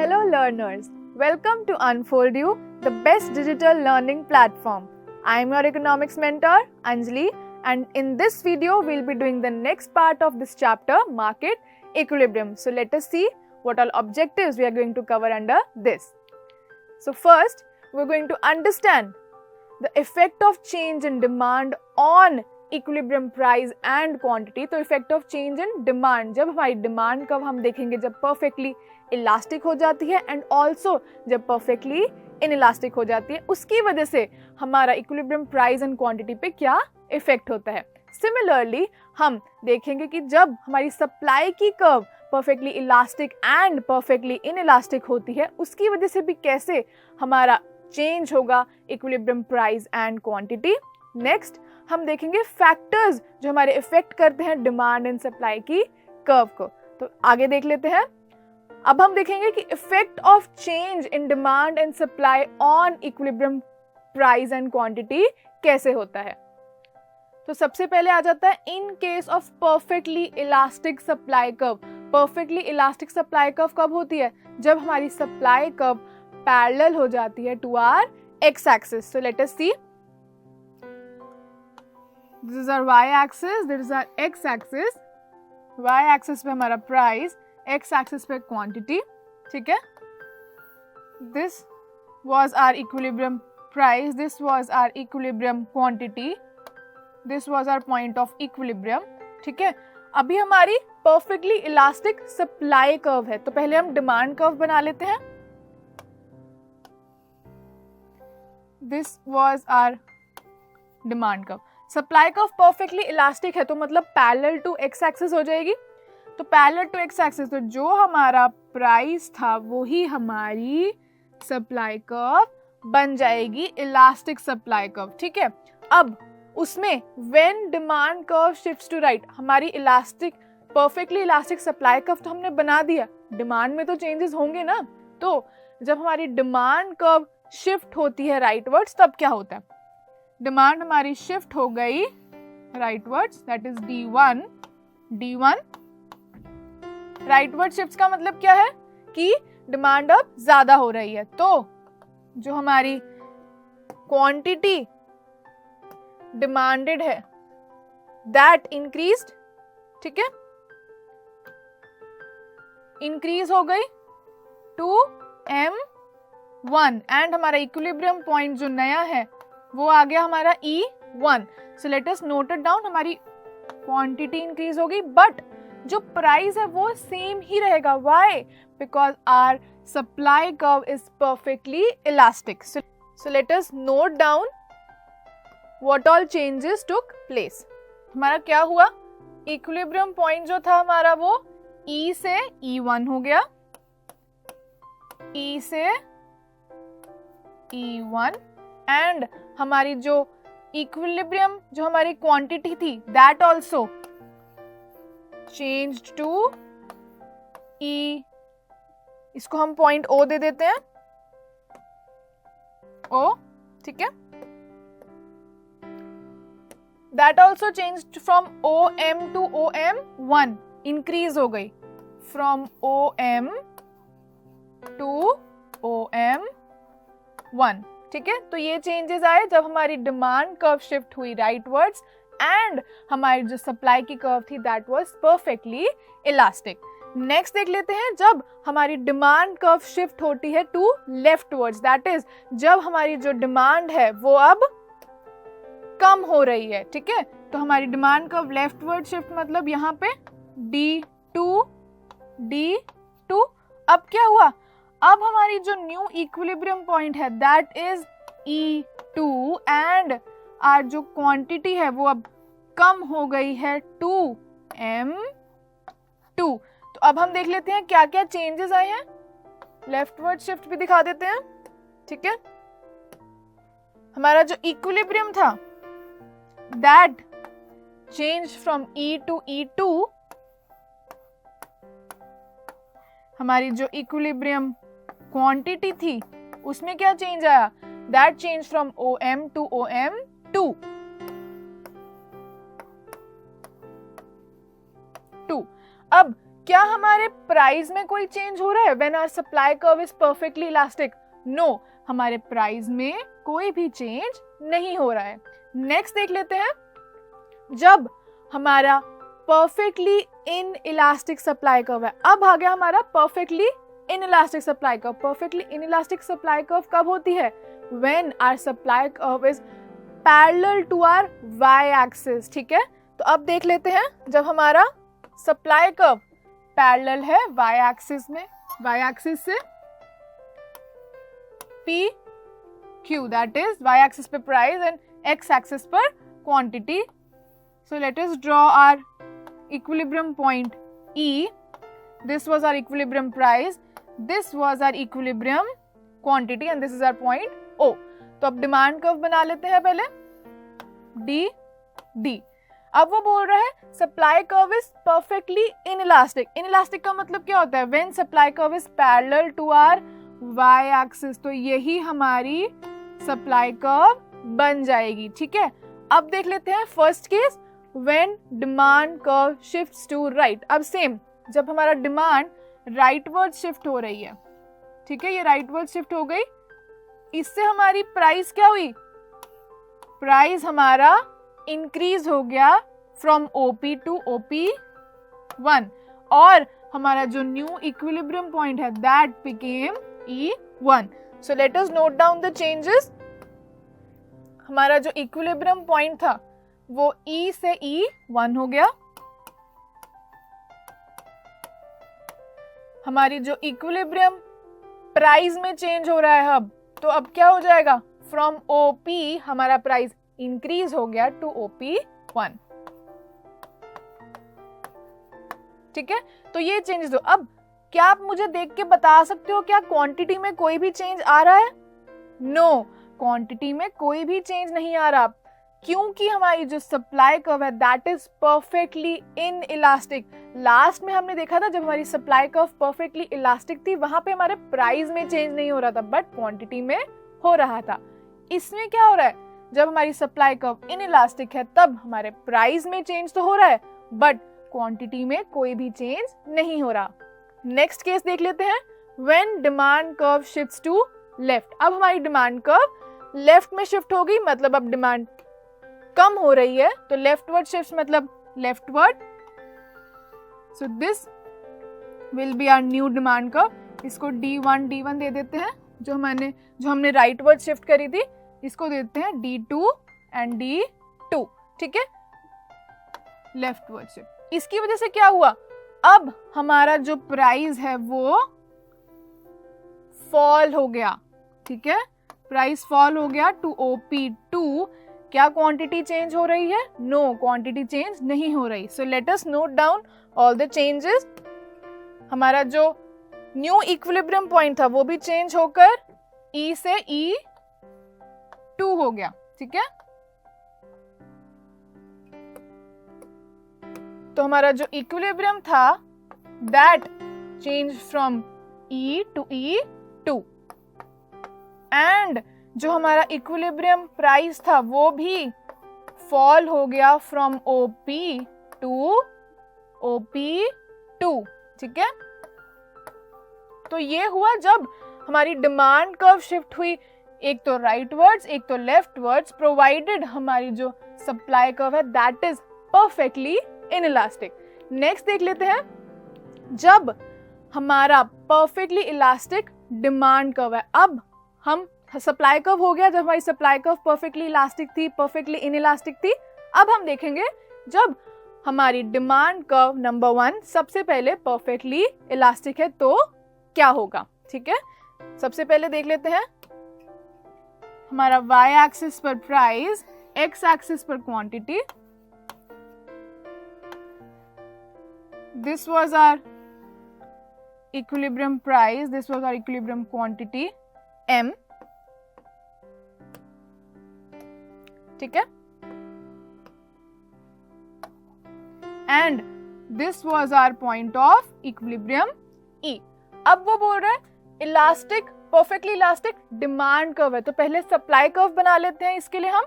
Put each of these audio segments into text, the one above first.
Hello learners, welcome to Unfold You, the best digital learning platform. I am your economics mentor Anjali, and in this video we'll be doing the next part of this chapter, market equilibrium. So let us see what all objectives we are going to cover under this. So first, we're going to understand the effect of change in demand on equilibrium price and quantity. तो effect of change in demand, जब हमारी demand कब हम देखेंगे जब perfectly elastic हो जाती है एंड ऑल्सो जब परफेक्टली इनइलास्टिक हो जाती है, उसकी वजह से हमारा इक्विलिब्रियम प्राइस एंड क्वांटिटी पे क्या इफेक्ट होता है. सिमिलरली हम देखेंगे कि जब हमारी सप्लाई की curve perfectly elastic and perfectly inelastic होती है, उसकी वजह से भी कैसे हमारा चेंज होगा equilibrium price and quantity. Next हम देखेंगे फैक्टर्स जो हमारे इफेक्ट करते हैं डिमांड एंड सप्लाई की कर्व को. तो आगे देख लेते हैं. अब हम देखेंगे कि effect of change in demand and supply on equilibrium price and quantity कैसे होता है. तो सबसे पहले आ जाता है इन case of perfectly elastic supply curve. Perfectly elastic supply curve कब होती है? जब हमारी सप्लाई कर्व पैरेलल हो जाती है to our x axis. So let us see. This is our y-axis, this is our x-axis. y-axis पे हमारा प्राइस, x-axis पे क्वांटिटी. ठीक है. This was our equilibrium price, this was our equilibrium quantity, this was our point of equilibrium. ठीक है. अभी हमारी perfectly elastic supply curve है, तो पहले हम demand curve बना लेते हैं. This was our demand curve. Supply curve perfectly elastic है तो मतलब पैरेलल टू एक्स एक्सिस हो जाएगी. तो पैरेलल टू एक्स एक्सिस, तो जो हमारा प्राइस था वो ही हमारी सप्लाई कर्व बन जाएगी, इलास्टिक सप्लाई कर्व. ठीक है. अब उसमें when demand curve shifts to right, हमारी elastic perfectly elastic supply curve तो हमने बना दिया, डिमांड में तो चेंजेस होंगे ना. तो जब हमारी डिमांड कर्व शिफ्ट होती है राइटवर्ड्स तब क्या होता है? डिमांड हमारी शिफ्ट हो गई rightwards, that is D1. Rightward shift का मतलब क्या है कि डिमांड अब ज्यादा हो रही है, तो जो हमारी क्वांटिटी डिमांडेड है दैट इंक्रीज्ड. ठीक है. इंक्रीज हो गई टू M1 एंड हमारा इक्विलिब्रियम पॉइंट जो नया है वो आ गया हमारा E1. So let us note it down. हमारी क्वांटिटी इंक्रीज होगी बट जो प्राइस है वो सेम ही रहेगा. Why? Because our supply curve is perfectly elastic. So let us note down what all changes took place. हमारा क्या हुआ? इक्विलिब्रियम पॉइंट जो था हमारा वो E से E1 हो गया, E से E1 एंड हमारी जो इक्विलिब्रियम जो हमारी क्वांटिटी थी that also changed to E. इसको हम पॉइंट O दे देते हैं, O. ठीक है. That also changed from OM to OM1, increase हो गई फ्रॉम OM टू OM1. ठीक है. तो ये चेंजेस आए जब हमारी डिमांड कर्व शिफ्ट हुई राइटवर्ड्स एंड हमारी जो सप्लाई की कर्व थी that was perfectly elastic. Next देख लेते हैं जब हमारी डिमांड कर्व शिफ्ट होती है टू लेफ्टवर्ड्स, दैट इज जब हमारी जो डिमांड है वो अब कम हो रही है. ठीक है. तो हमारी डिमांड कर्व लेफ्टवर्ड शिफ्ट मतलब यहाँ पे D2. अब क्या हुआ? अब हमारी जो न्यू इक्विलिब्रियम पॉइंट है that is E2 and our जो क्वांटिटी है वो अब कम हो गई है टू M2. तो अब हम देख लेते हैं क्या क्या चेंजेस आए हैं. लेफ्टवर्ड शिफ्ट भी दिखा देते हैं. ठीक है. हमारा जो इक्विलिब्रियम था that change from E to E2. हमारी जो इक्विलिब्रियम क्वांटिटी थी उसमें क्या चेंज आया? That change from OM to OM2. अब क्या हमारे प्राइस में कोई चेंज हो रहा है when our supply curve is perfectly elastic? No, हमारे प्राइस में कोई भी चेंज नहीं हो रहा है। नेक्स्ट देख लेते हैं, जब हमारा perfectly inelastic supply curve है। अब आ गया हमारा perfectly inelastic supply curve. Perfectly inelastic supply curve कब होती है? When our supply curve is parallel to our y axis. ठीक है, तो अब देख लेते हैं, जब हमारा सप्लाई कर्व पैरेलल है वाई एक्सिस में, वाई एक्सिस से P Q, that is y axis पे प्राइस एंड एक्स एक्सिस पर quantity. So let us draw our equilibrium point E. This was our equilibrium price, this was our equilibrium quantity and this is our point O. तो अब demand curve बना लेते हैं पहले, D. अब वो बोल रहा है supply curve is perfectly inelastic. Inelastic का मतलब क्या होता है? When supply curve is parallel to our y axis. तो यही हमारी सप्लाई कर्व बन जाएगी। ठीक है, अब देख लेते हैं first case, when demand curve shifts to right। अब सेम, जब हमारा डिमांड राइटवर्ड शिफ्ट हो रही है, ठीक है, ये राइटवर्ड शिफ्ट हो गई, इससे हमारी प्राइस क्या हुई? प्राइस हमारा इंक्रीज हो गया फ्रॉम OP टू OP1 और हमारा जो न्यू इक्विलिब्रियम पॉइंट है that became E1। So let us note down the changes. हमारा जो इक्विलिब्रियम पॉइंट था वो E से E1 हो गया। हमारी जो इक्विलिब्रियम प्राइस में चेंज हो रहा है अब, तो अब क्या हो जाएगा? फ्रॉम OP हमारा प्राइस इंक्रीज हो गया टू OP1। ठीक है, तो ये चेंजेस दो। अब क्या आप मुझे देख के बता सकते हो क्या क्वांटिटी में कोई भी चेंज आ रहा है? नो, क्वांटिटी में कोई भी चेंज नहीं आ रहा, क्योंकि हमारी जो सप्लाई कर्व है that is perfectly in elastic. Last में हमने देखा था जब हमारी सप्लाई कर्व परफेक्टली इलास्टिक थी, वहां पे हमारे प्राइस में चेंज नहीं हो रहा था बट क्वांटिटी में हो रहा था। इसमें क्या हो रहा है? जब हमारी सप्लाई कर्व इन इलास्टिक है तब हमारे प्राइस में चेंज तो हो रहा है बट क्वांटिटी में कोई भी चेंज नहीं हो रहा। नेक्स्ट केस देख लेते हैं, when demand curve shifts to left. अब हमारी डिमांड कर्व लेफ्ट में शिफ्ट होगी, मतलब अब डिमांड कम हो रही है, तो लेफ्टवर्ड शिफ्ट मतलब leftward. So this will be our new demand curve. इसको D1 दे देते हैं, जो हमने राइटवर्ड शिफ्ट करी थी इसको देते हैं D2 एंड D2। ठीक है, लेफ्टवर्ड शिफ्ट। इसकी वजह से क्या हुआ? अब हमारा जो प्राइस है वो फॉल हो गया। ठीक है, प्राइस फॉल हो गया टू OP2। क्या क्वांटिटी चेंज हो रही है? नो, क्वांटिटी चेंज नहीं हो रही। सो let us note down all the changes. हमारा जो न्यू इक्विलिब्रियम पॉइंट था वो भी चेंज होकर E से E2 हो गया। ठीक है, तो हमारा जो इक्विलिब्रियम था that change from E to E2 and जो हमारा इक्विलिब्रियम प्राइस था वो भी फॉल हो गया फ्रॉम OP टू OP2। ठीक है, तो ये हुआ जब हमारी डिमांड कर्व शिफ्ट हुई, एक तो राइटवर्ड्स एक तो लेफ्टवर्ड्स, प्रोवाइडेड हमारी जो सप्लाई कर्व है that is perfectly inelastic. Next देख लेते हैं, जब हमारा परफेक्टली इलास्टिक डिमांड कर्व है। अब हम सप्लाई कर्व हो गया, जब हमारी सप्लाई कर्व परफेक्टली इलास्टिक थी, परफेक्टली इनइलास्टिक थी। अब हम देखेंगे जब हमारी डिमांड कर्व नंबर 1 सबसे पहले परफेक्टली इलास्टिक है तो क्या होगा। ठीक है, सबसे पहले देख लेते हैं, हमारा y एक्सिस पर प्राइस, x एक्सिस पर quantity. This was our equilibrium price, this was our equilibrium quantity m। ठीक है, and this was our point of equilibrium E। अब वो बोल रहा है elastic, perfectly elastic demand curve है, तो पहले सप्लाई कर्व बना लेते हैं इसके लिए हम।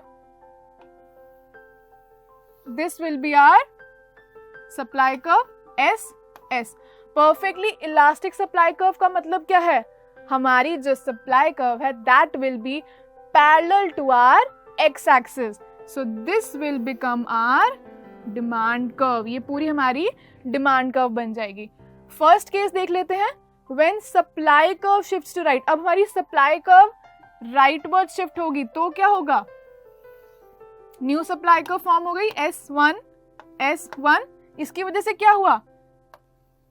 This will be our supply curve S। Perfectly elastic supply curve का मतलब क्या है? हमारी जो सप्लाई कर्व है that will be parallel to our x axis, so this will become our demand curve. ये पूरी हमारी डिमांड कर्व बन जाएगी। फर्स्ट केस देख लेते हैं, when supply curve shifts to right. अब हमारी सप्लाई कर्व राइटवर्ड शिफ्ट होगी तो क्या होगा? न्यू सप्लाई कर्व फॉर्म हो गई S1 S1। इसकी वजह से क्या हुआ?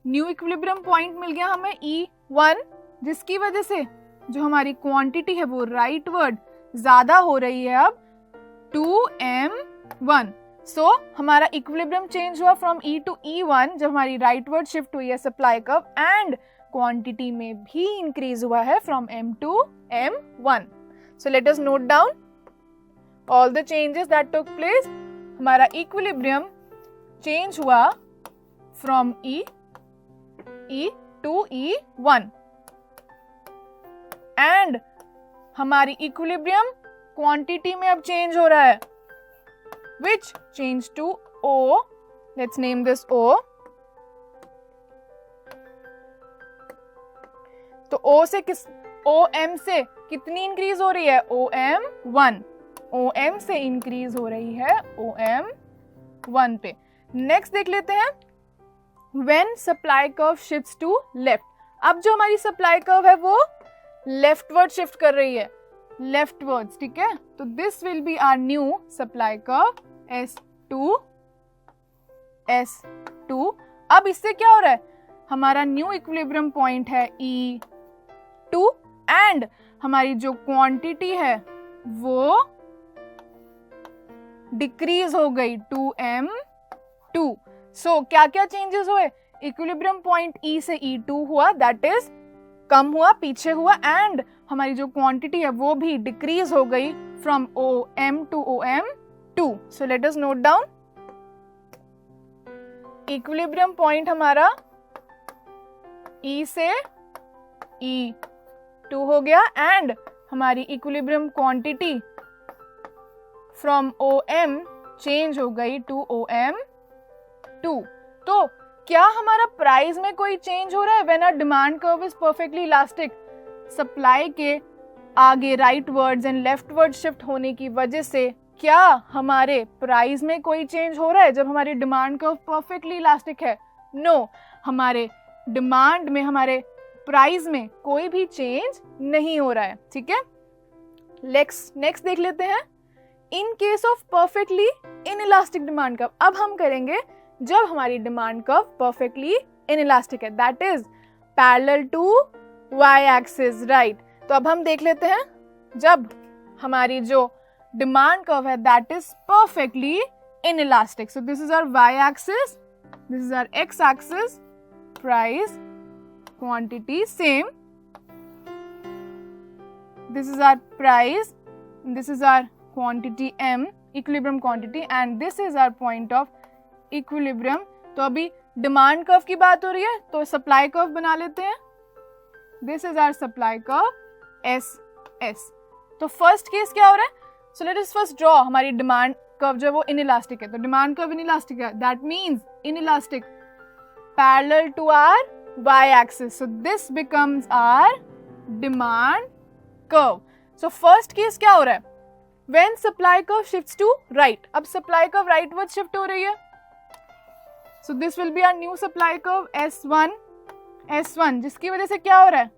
न्यू इक्विलिब्रियम पॉइंट मिल गया हमें E1, जिसकी वजह से जो हमारी क्वांटिटी है वो राइटवर्ड ज्यादा हो रही है अब 2m1। सो हमारा इक्विलिब्रियम चेंज हुआ फ्रॉम E टू E1 जब हमारी राइटवर्ड शिफ्ट हुई है सप्लाई कर्व, एंड क्वांटिटी में भी इंक्रीज हुआ है from M to M1। So let us note down all the changes that took place. हमारा इक्विलिब्रियम चेंज हुआ from E to E1, and हमारी इक्विलिब्रियम क्वांटिटी में अब चेंज हो रहा है, which change to O. Let's name this O. तो O से OM से कितनी इंक्रीज हो रही है? OM1। OM से इंक्रीज हो रही है OM1 पे। नेक्स्ट देख लेते हैं, when supply curve shifts to left। अब जो हमारी सप्लाई कर्व है वो लेफ्टवर्ड शिफ्ट कर रही है, लेफ्टवर्ड्स, ठीक है? तो this will be our new supply curve S2। अब इससे क्या हो रहा है? हमारा न्यू इक्विलिब्रियम पॉइंट है E2, एंड हमारी जो क्वांटिटी है वो डिक्रीज हो गई 2m2। सो क्या क्या चेंजेस हुए? इक्विलिब्रियम पॉइंट E से E2 हुआ, दैट इज कम हुआ, पीछे हुआ, एंड हमारी जो क्वांटिटी है वो भी डिक्रीज हो गई from OM to OM2। So let us note down, equilibrium point हमारा E से E2 हो गया, एंड हमारी equilibrium quantity from OM change हो गई टू OM2। तो क्या हमारा प्राइस में कोई चेंज हो रहा है? When our demand curve is perfectly elastic, supply के आगे राइटवर्ड्स एंड लेफ्टवर्ड शिफ्ट होने की वजह से क्या हमारे प्राइस में कोई चेंज हो रहा है जब हमारी डिमांड कर्व परफेक्टली इलास्टिक है? नो, हमारे डिमांड में, हमारे प्राइस में कोई भी चेंज नहीं हो रहा है, ठीक है? नेक्स्ट देख लेते हैं, in case of perfectly inelastic demand curve. अब हम करेंगे जब हमारी डिमांड कर्व परफेक्टली इनइलास्टिक है, that is parallel to y axis, right? तो अब हम देख लेते हैं जब हमारी जो डिमांड कर्व है that is perfectly inelastic. So this is our y axis, this is our x axis, price, quantity same, this is our price, this is our quantity M, equilibrium quantity, and this is our point of equilibrium। तो अभी demand curve की बात हो रही है तो supply curve बना लेते हैं, this is our supply curve SS। तो फर्स्ट केस क्या हो रहा है? So let us first draw हमारी डिमांड कर्व जो है वो इनइलास्टिक है, तो डिमांड कर्व इनइलास्टिक है, that means inelastic parallel to our y axis, so this becomes our demand curve. So first case क्या हो रहा है? When supply curve shifts to right. अब सप्लाई कर्व राइटवर्ड शिफ्ट हो रही है, सो this will be our new supply curve S1, जिसकी वजह से क्या हो रहा है?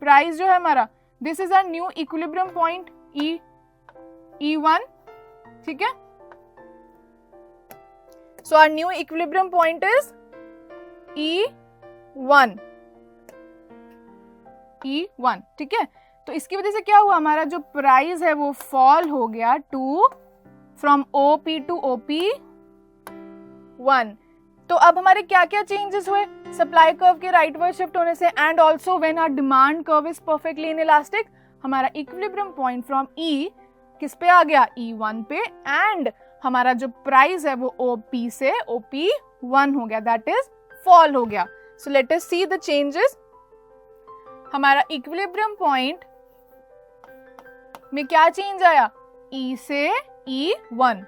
प्राइस जो है हमारा, this is our new equilibrium point E1, ठीक है? So our new equilibrium point is E1, ठीक है? तो इसकी वजह से क्या हुआ? हमारा जो प्राइस है वो फॉल हो गया to from OP to OP1। तो अब हमारे क्या क्या चेंजेस हुए सप्लाई कर्व के राइटवर्ड शिफ्ट होने से, and also when our demand curve is perfectly inelastic, हमारा इक्विलिब्रियम पॉइंट फ्रॉम E किस पे आ गया? E1 पे, एंड हमारा जो प्राइस है वो OP से OP1 हो गया, दैट इज फॉल हो गया। सो let us see the changes. हमारा इक्विलिब्रियम पॉइंट में क्या चेंज आया? E से E1,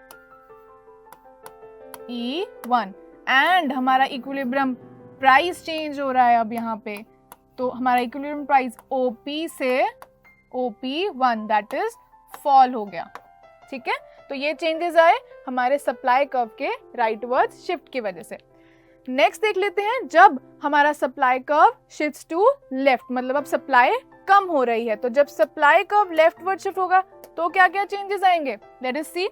एंड हमारा इक्विलिब्रियम प्राइस चेंज हो रहा है अब यहाँ पे, तो हमारा इक्विलिब्रियम प्राइस OP से OP1 दैट इज फॉल हो गया। ठीक है, तो ये चेंजेस आए हमारे सप्लाई कर्व के राइटवर्ड्स शिफ्ट की वजह से। नेक्स्ट देख लेते हैं, जब हमारा supply curve shifts to left, मतलब अब सप्लाई कम हो रही है, तो जब सप्लाई कर्व लेफ्टवर्ड शिफ्ट होगा तो क्या क्या चेंजेस आएंगे, let us see.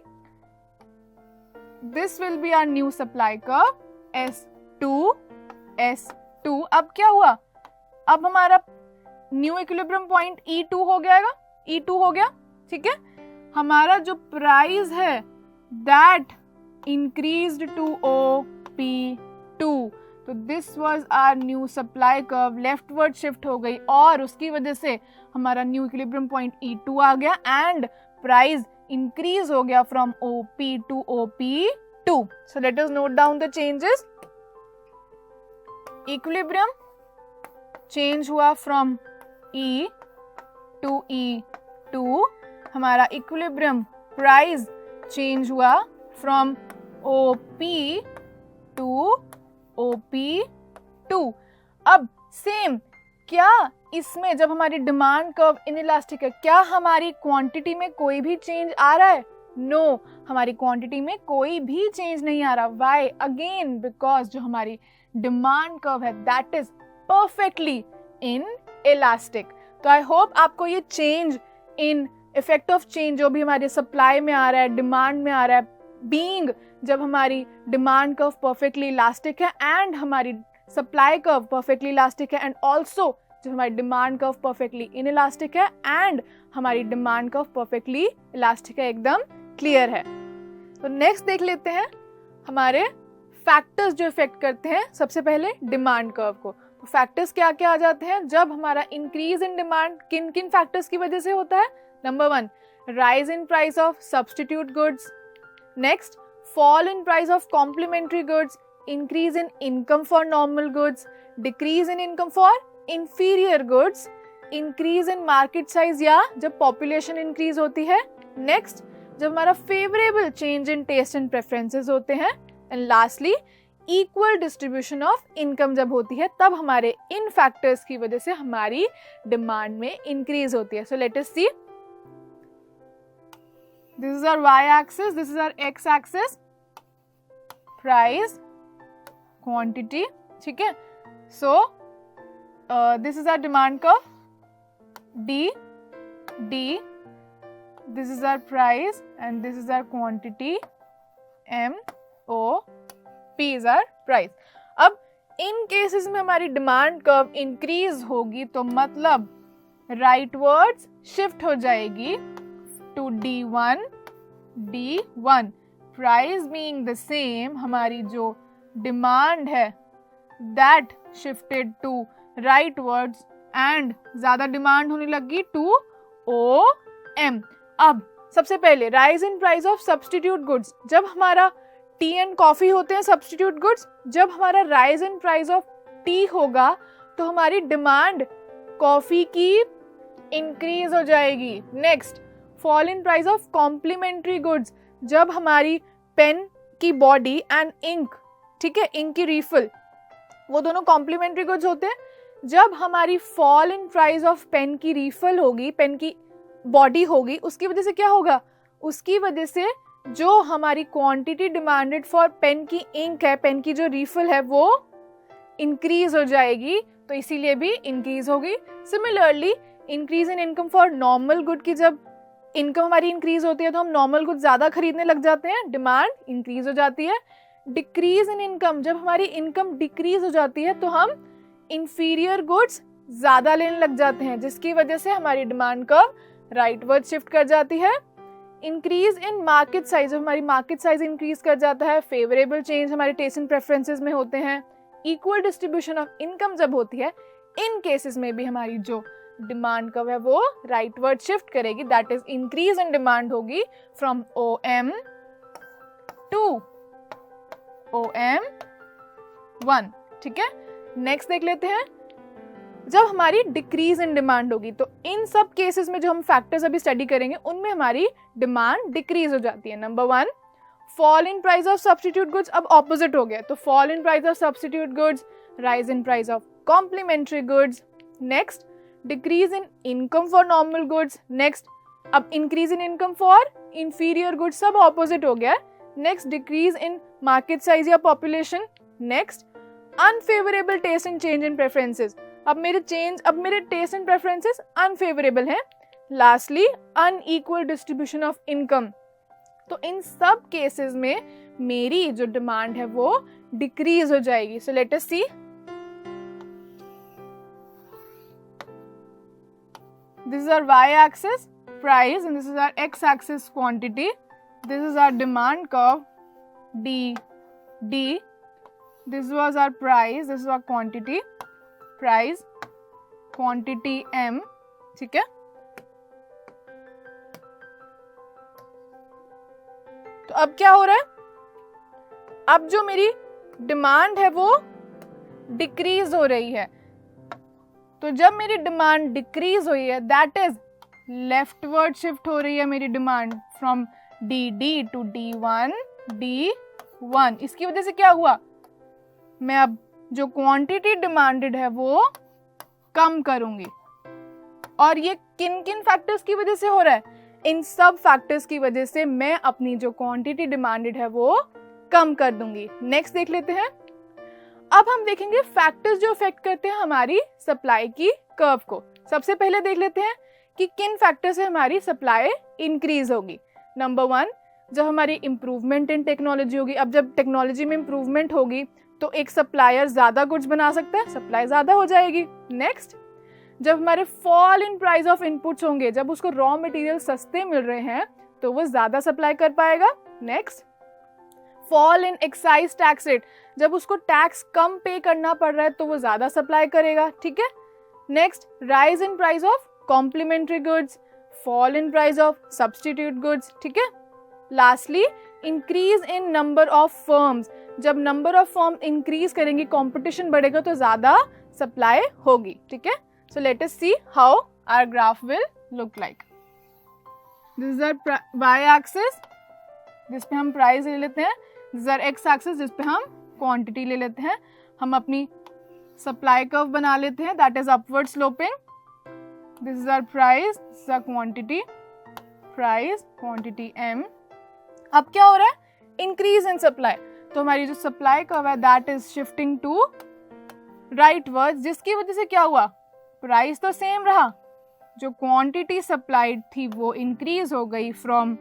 This will be our new supply curve S2। अब क्या हुआ, अब हमारा न्यू इक्विलिब्रियम पॉइंट E2 हो गया, E2 हो गया। ठीक है, हमारा जो प्राइस है दैट इंक्रीज्ड टू OP2, तो this was our new supply curve, leftward shift हो गई और उसकी वजह से हमारा न्यू इक्विलिब्रियम पॉइंट E2 आ गया एंड प्राइस इंक्रीज हो गया from OP to OP2। So let us note down the changes. Equilibrium change हुआ फ्रॉम E to E2, हमारा इक्विलिब्रियम प्राइस चेंज हुआ फ्रॉम OP to OP2। अब same, क्या इसमें जब हमारी डिमांड कर्व इनइलास्टिक है, क्या हमारी क्वांटिटी में कोई भी चेंज आ रहा है? नो, हमारी क्वांटिटी में कोई भी चेंज नहीं आ रहा। व्हाई? अगेन बिकॉज जो हमारी डिमांड कर्व है that is perfectly in elastic. तो आई होप आपको ये change in effect of change जो भी हमारे सप्लाई में आ रहा है, डिमांड में आ रहा है, बीइंग जब हमारी डिमांड कर्व परफेक्टली इलास्टिक है एंड हमारी सप्लाई कर्व परफेक्टली इलास्टिक है, एंड ऑल्सो जब हमारी डिमांड कर्व परफेक्टली इनइलास्टिक है एंड हमारी डिमांड कर्व परफेक्टली इलास्टिक है, एकदम क्लियर है। तो नेक्स्ट देख लेते हैं हमारे फैक्टर्स जो इफेक्ट करते हैं सबसे पहले डिमांड कर्व को। तो फैक्टर्स क्या क्या आ जाते हैं जब हमारा इंक्रीज इन डिमांड किन किन फैक्टर्स की वजह से होता है? Number 1, rise in price of substitute goods. Next, fall in price of complementary goods, increase in income for normal goods, decrease in income for inferior goods, increase in market size या जब population increase होती है। Next, जब हमारा favorable change in taste and preferences होते हैं, and lastly equal distribution of income जब होती है, तब हमारे इन factors की वजह से हमारी demand में increase होती है। So let us see. This is our y-axis, this is our x-axis, price, quantity, ठीक है। So this is our demand curve, D, this is our price and this is our quantity, M, O, P is our price। अब इन cases में हमारी demand curve increase होगी तो मतलब राइटवर्ड्स shift हो जाएगी to D1, price being the same, हमारी जो डिमांड है दैट शिफ्टेड टू राइटवर्ड्स एंड ज्यादा डिमांड होने लगी टू OM। अब सबसे पहले rise in price of substitute goods, जब हमारा टी एंड कॉफी होते हैं सब्स्टिट्यूट गुड्स, जब हमारा rise in price of tea होगा तो हमारी डिमांड कॉफी की इंक्रीज हो जाएगी। Next, fall in price of complementary goods, जब हमारी पेन की बॉडी एंड इंक, ठीक है, इंक की रिफिल, वो दोनों कॉम्प्लीमेंट्री गुड्स होते हैं, जब हमारी fall in price of pen की रिफिल होगी, पेन की बॉडी होगी, उसकी वजह से क्या होगा? उसकी वजह से जो हमारी क्वांटिटी डिमांडेड फॉर पेन की इंक है, पेन की जो रिफिल है, वो इंक्रीज हो जाएगी, तो इसीलिए भी इंक्रीज होगी। Similarly increase in income for normal good की जब इनकम हमारी इंक्रीज होती है तो हम नॉर्मल गुड ज्यादा खरीदने लग जाते हैं, डिमांड इंक्रीज हो जाती है। डिक्रीज इन इनकम, जब हमारी इनकम डिक्रीज हो जाती है तो हम इंफीरियर गुड्स ज्यादा लेने लग जाते हैं, जिसकी वजह से हमारी डिमांड कर्व राइटवर्ड शिफ्ट कर जाती है। इंक्रीज इन मार्केट साइज, जब हमारी मार्केट साइज इंक्रीज कर जाता है, फेवरेबल चेंज हमारे टेस्ट एंड प्रेफरेंसेस में होते हैं। इक्वल डिस्ट्रीब्यूशन ऑफ इनकम जब होती है, इन केसेस में भी हमारी जो डिमांड कर्व है वो राइटवर्ड शिफ्ट करेगी, that is increase in demand होगी फ्रॉम OM टू OM1। ठीक है, नेक्स्ट देख लेते हैं जब हमारी डिक्रीज इन डिमांड होगी, तो इन सब केसेस में जो हम फैक्टर्स अभी स्टडी करेंगे उनमें हमारी डिमांड डिक्रीज हो जाती है। Number 1, fall in price of substitute goods अब ऑपोजिट हो गया, तो fall in price of substitute goods, rise in price of complementary goods. Next, decrease in income for normal goods. Next, अब increase in income for inferior goods, सब opposite हो गया. Next, decrease in market size या population. Next, unfavourable taste and change in preferences, अब मेरे taste and preferences unfavourable हैं. Lastly, unequal distribution of income. तो इन सब केसेस में मेरी जो डिमांड है वो डिक्रीज हो जाएगी. So let us see. This is our y-axis price and this is our x-axis quantity. This is our demand curve D. This was our price. This is our quantity. Price, quantity M. ठीक है. तो अब क्या हो रहा है? अब जो मेरी डिमांड है वो डिक्रीज हो रही है. तो जब मेरी डिमांड डिक्रीज हुई है, दैट इज लेफ्टवर्ड शिफ्ट हो रही है मेरी demand from D to D1. इसकी वजह से क्या हुआ? मैं अब जो क्वांटिटी डिमांडेड है वो कम करूंगी. और ये किन किन फैक्टर्स की वजह से हो रहा है? इन सब फैक्टर्स की वजह से मैं अपनी जो क्वांटिटी डिमांडेड है वो कम कर दूंगी. नेक्स्ट देख लेते हैं. अब हम देखेंगे फैक्टर्स जो इफेक्ट करते हैं हमारी सप्लाई की कर्व को. सबसे पहले देख लेते हैं कि किन फैक्टर से हमारी सप्लाई इंक्रीज होगी. नंबर 1, जब हमारी इंप्रूवमेंट इन टेक्नोलॉजी होगी. अब जब टेक्नोलॉजी में इंप्रूवमेंट होगी तो एक सप्लायर ज्यादा गुड्स बना सकता है, सप्लाई ज्यादा हो जाएगी. नेक्स्ट, जब हमारे fall in price of inputs होंगे, जब उसको रॉ मटेरियल सस्ते मिल रहे हैं तो वो ज्यादा सप्लाई कर पाएगा. नेक्स्ट, फॉल इन एक्साइज टैक्स रेट, जब उसको टैक्स कम पे करना पड़ रहा है तो वो ज्यादा सप्लाई करेगा. ठीक है. Next, rise in price of complementary goods, fall in price of substitute goods. ठीक है. Lastly, increase in number of firms, जब नंबर ऑफ फर्म इंक्रीज करेंगी, कंपटीशन बढ़ेगा तो ज्यादा सप्लाई होगी. ठीक है. So let us see how our graph will look like. This is our y axis जिस पे हम प्राइस ले लेते हैं. This is our x axis जिस पे हम क्वांटिटी ले लेते हैं. हम अपनी सप्लाई कर्व बना लेते हैं, that is upward sloping. This is our price, this is our quantity, price, quantity M. अब क्या हो रहा है? Increase in supply. तो हमारी जो सप्लाई कर्व है that is shifting to rightwards, जिसकी वजह से क्या हुआ? प्राइस तो सेम रहा, जो क्वांटिटी सप्लाइड थी वो इंक्रीज हो गई फ्रॉम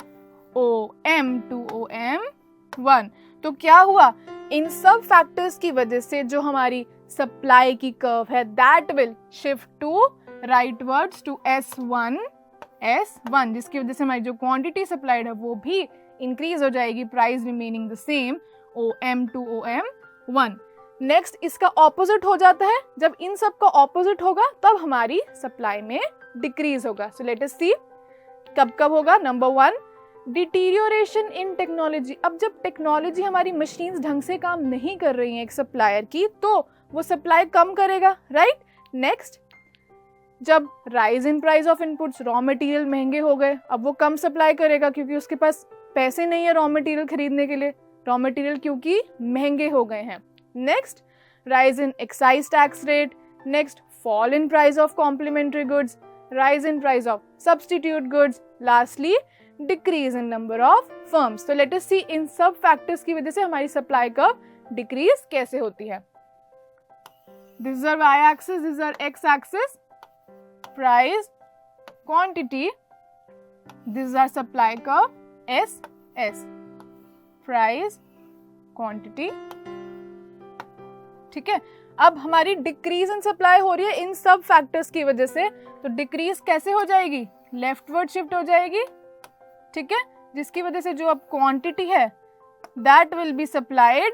OM टू OM1. तो क्या हुआ? इन सब फैक्टर्स की वजह से जो हमारी सप्लाई की कर्व है that will shift to rightwards to S1, जिसकी वजह से हमारी जो क्वांटिटी सप्लाइड है वो भी इंक्रीज हो जाएगी, price remaining the same, OM to OM1. Next, इसका ऑपोजिट हो जाता है. जब इन सब का ऑपोजिट होगा तब हमारी सप्लाई में डिक्रीज होगा. सो लेट अस सी कब कब होगा. नंबर 1, डिटीरियोरेशन इन टेक्नोलॉजी. अब जब टेक्नोलॉजी, हमारी मशीन्स ढंग से काम नहीं कर रही हैं एक सप्लायर की, तो वो सप्लाई कम करेगा, राइट. नेक्स्ट, जब rise in price of inputs, raw material महंगे हो गए, अब वो कम सप्लाई करेगा क्योंकि उसके पास पैसे नहीं है रॉ मटेरियल खरीदने के लिए, रॉ मटेरियल क्योंकि महंगे हो गए हैं. Next, rise in excise tax rate. Next, fall in price of complementary goods, rise in price of substitute goods. Lastly, decrease in number of firms. तो लेट अस सी इन सब फैक्टर्स की वजह से हमारी सप्लाई कर्व डिक्रीज कैसे होती है. This is our y axis, this is our x axis, price, quantity. This is our supply curve S, price, quantity. ठीक है. अब हमारी डिक्रीज इन सप्लाई हो रही है इन सब फैक्टर्स की वजह से, तो डिक्रीज कैसे हो जाएगी? लेफ्टवर्ड शिफ्ट हो जाएगी. ठीक है. जिसकी वजह से जो अब क्वांटिटी है that will be supplied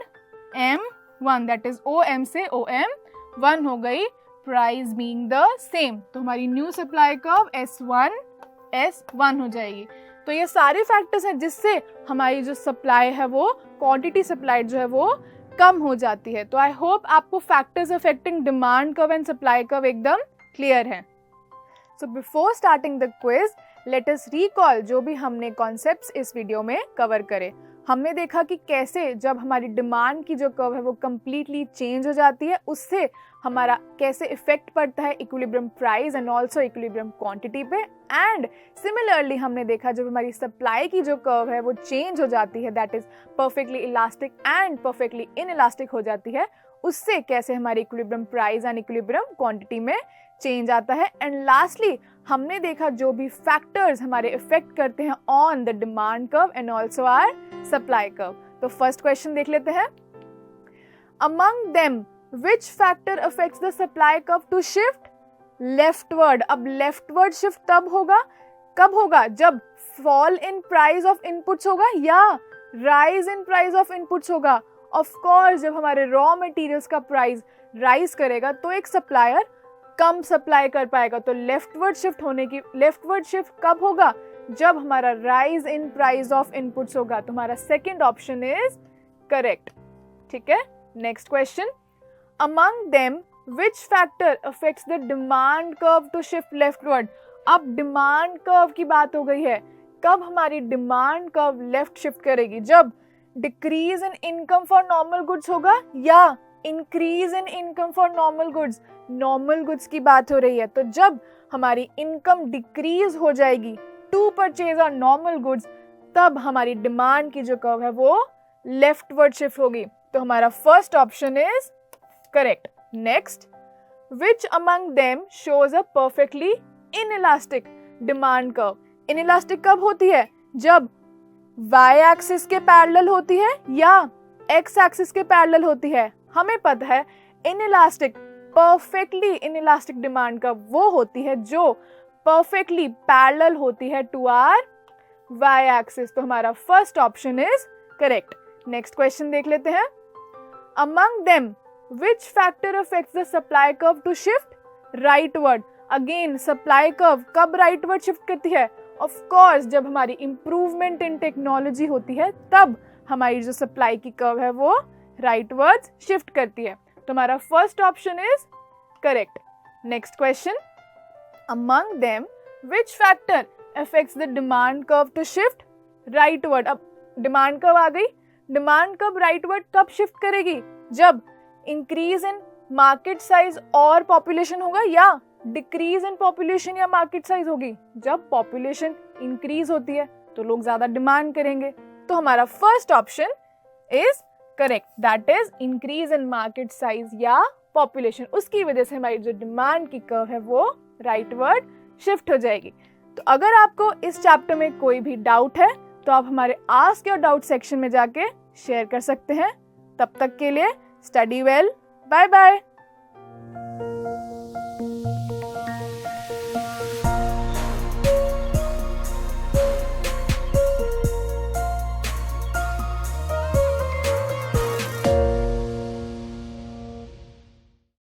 M1, that is OM से OM1 हो गई, प्राइस बीइंग द सेम. तो हमारी न्यू सप्लाई कर्व S1 हो जाएगी. तो ये सारे फैक्टर्स हैं जिससे हमारी जो सप्लाई है वो, क्वांटिटी सप्लाइड जो है वो कम हो जाती है. तो आई होप आपको factors affecting demand curve and supply curve एकदम क्लियर है. So before starting the quiz, let us recall जो भी हमने कॉन्सेप्ट्स इस वीडियो में कवर करे. हमने देखा कि कैसे जब हमारी डिमांड की जो कर्व है वो कम्प्लीटली चेंज हो जाती है, उससे हमारा कैसे इफेक्ट पड़ता है equilibrium price and also equilibrium quantity पे। एंड सिमिलरली हमने देखा जब हमारी सप्लाई की जो कर्व है वो चेंज हो जाती है, that is perfectly elastic and perfectly inelastic हो जाती है, उससे कैसे हमारी equilibrium price and equilibrium quantity में चेंज आता है। एंड लास्टली हमने देखा जो भी फैक्टर्स हमारे इफेक्ट करते हैं on the demand curve and also our supply curve. तो फर्स्ट क्वेश्चन देख लेते हैं, among them which factor affects the supply curve to shift leftward। अब leftward shift तब होगा, कब होगा, जब fall in price of inputs होगा या rise in price of inputs होगा। of course जब हमारे raw materials का price rise करेगा तो एक supplier कम सप्लाई कर पाएगा। तो लेफ्टवर्ड शिफ्ट होने की लेफ्टवर्ड शिफ्ट कब होगा, जब हमारा rise in price of inputs होगा। तो हमारा सेकेंड ऑप्शन इज करेक्ट। ठीक है, next question, among them which factor affects the demand curve to shift leftward। अब डिमांड कर्व की बात हो गई है, कब हमारी डिमांड कर्व लेफ्ट शिफ्ट करेगी, जब decrease in income for normal goods होगा या increase in income for normal goods. Normal goods की बात हो रही है, तो जब हमारी इनकम डिक्रीज हो जाएगी to purchase on normal goods, तब हमारी डिमांड की जो कर्व है वो लेफ्टवर्ड शिफ्ट होगी। तो हमारा first option is correct. Next, which among them shows a perfectly inelastic demand curve। inelastic कब होती है, जब y axis के पैरेलल होती है या x axis के पैरेलल होती है। हमें पता है inelastic, perfectly inelastic demand curve वो होती है जो perfectly पैरेलल होती है to our y axis। तो हमारा first option is correct. Next question देख लेते हैं, among them which factor affects the supply curve to shift rightward। Again supply curve कब राइटवर्ड शिफ्ट करती है, ऑफ कोर्स जब हमारी इंप्रूवमेंट इन टेक्नोलॉजी होती है तब हमारी जो सप्लाई की कर्व है वो राइटवर्ड शिफ्ट करती है। तो हमारा first option is correct. Next question, among them which factor affects the demand curve to shift rightward। अब डिमांड कर्व आ गई, डिमांड कर्व राइटवर्ड कब शिफ्ट करेगी, जब इंक्रीज इन मार्केट साइज और पॉपुलेशन होगा या डिक्रीज इन पॉपुलेशन या market size होगी। जब पॉपुलेशन इंक्रीज होती है तो लोग ज्यादा डिमांड करेंगे। तो हमारा first option is correct, that is increase in market size या पॉपुलेशन। उसकी वजह से हमारी जो डिमांड की कर्व है वो राइटवर्ड शिफ्ट हो जाएगी। तो अगर आपको इस चैप्टर में कोई भी डाउट है तो आप हमारे आस्क योर डाउट सेक्शन में जाके शेयर कर सकते हैं। तब तक के लिए स्टडी वेल, बाय बाय।